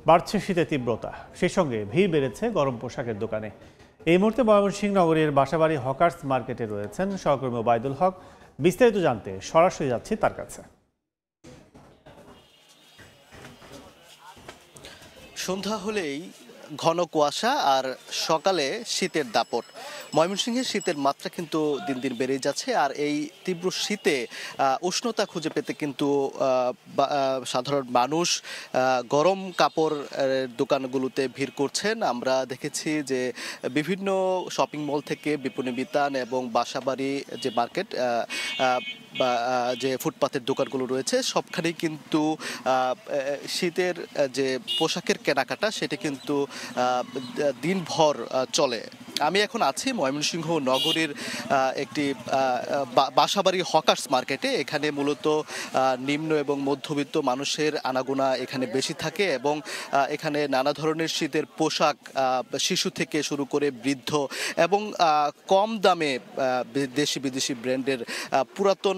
বাড়ছে শীতের তীব্রতা, সেই সঙ্গে ভিড় বেড়েছে গরম পোশাকের দোকানে। এই মুহূর্তে ময়মনসিংহ নগরীর বাসাবাড়ি হকার্স মার্কেটে রয়েছেন সহকর্মী ওবায়দুল হক। বিস্তারিত জানতে সরাসরি যাচ্ছি তার কাছে। সন্ধ্যা হলেই ঘন কুয়াশা আর সকালে শীতের দাপট। ময়মনসিংহের শীতের মাত্রা কিন্তু দিন দিন বেড়ে যাচ্ছে, আর এই তীব্র শীতে উষ্ণতা খুঁজে পেতে কিন্তু সাধারণ মানুষ গরম কাপড় দোকানগুলোতে ভিড় করছেন। আমরা দেখেছি যে বিভিন্ন শপিং মল থেকে বিপণী বিতান এবং বাসাবাড়ি যে মার্কেট বা যে ফুটপাতের দোকানগুলো রয়েছে সবখানেই কিন্তু শীতের যে পোশাকের কেনাকাটা সেটা কিন্তু দিনভর চলে। আমি এখন আছি ময়মনসিংহ নগরীর একটি বাসাবাড়ি হকার্স মার্কেটে। এখানে মূলত নিম্ন এবং মধ্যবিত্ত মানুষের আনাগোনা এখানে বেশি থাকে এবং এখানে নানা ধরনের শীতের পোশাক শিশু থেকে শুরু করে বৃদ্ধ এবং কম দামে দেশি বিদেশি ব্র্যান্ডের পুরাতন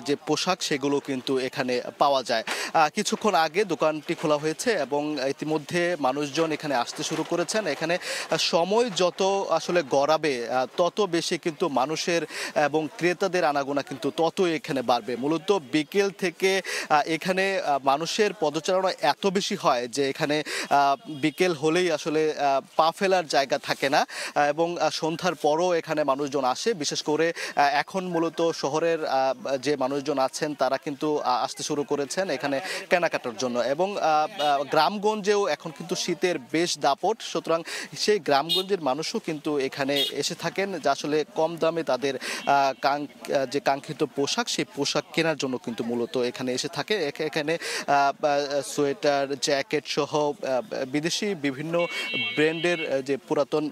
যে পোশাক সেগুলো কিন্তু এখানে পাওয়া যায়। কিছুক্ষণ আগে দোকানটি খোলা হয়েছে এবং ইতিমধ্যে মানুষজন এখানে আসতে শুরু করেছেন। এখানে সময় যত আসলে গড়াবে তত বেশি কিন্তু মানুষের এবং ক্রেতাদের আনাগোনা কিন্তু ততই এখানে বাড়বে। মূলত বিকেল থেকে এখানে মানুষের পদচারণা এত বেশি হয় যে এখানে বিকেল হলেই আসলে পা ফেলার জায়গা থাকে না এবং সন্ধ্যার পরও এখানে মানুষজন আসে। বিশেষ করে এখন মূলত শহরের যে মানুষজন আছেন তারা কিন্তু আসতে শুরু করেছেন এখানে কেনাকাটার জন্য এবং গ্রামগঞ্জেও এখন কিন্তু শীতের বেশ দাপট। সুতরাং সেই গ্রামগঞ্জের মানুষও কিন্তু এখানে এসে থাকেন যা আসলে কম দামে তাদের যে কাঙ্ক্ষিত পোশাক সেই পোশাক কেনার জন্য কিন্তু মূলত এখানে এসে থাকে। এখানে সোয়েটার, জ্যাকেট সহ বিদেশি বিভিন্ন ব্র্যান্ডের যে পুরাতন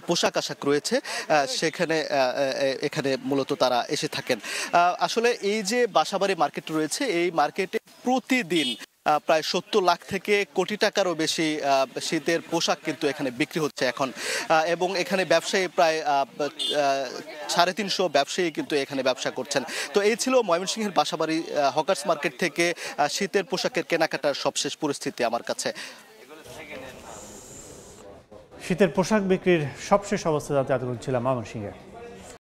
পোশাক আশাক রয়েছে এখানে মূলত তারা এসে থাকেন। আসলে এই যে বাসাবাড়ি মার্কেট রয়েছে এই মার্কেটে প্রতিদিন প্রায় 70 লাখ থেকে কোটি টাকারও বেশি শীতের পোশাক কিন্তু এখানে বিক্রি হচ্ছে এখন এবং এখানে ব্যবসায়ী প্রায় 350 ব্যবসায়ী কিন্তু এখানে ব্যবসা করছেন। তো এই ছিল ময়মনসিংহের বাসাবাড়ি হকার্স মার্কেট থেকে শীতের পোশাকের কেনাকাটার সবশেষ পরিস্থিতি আমার কাছে। শীতের পোশাক বিক্রির সবশেষ অবস্থা জানতে এতক্ষণ ছিলাম ময়মনসিংহে।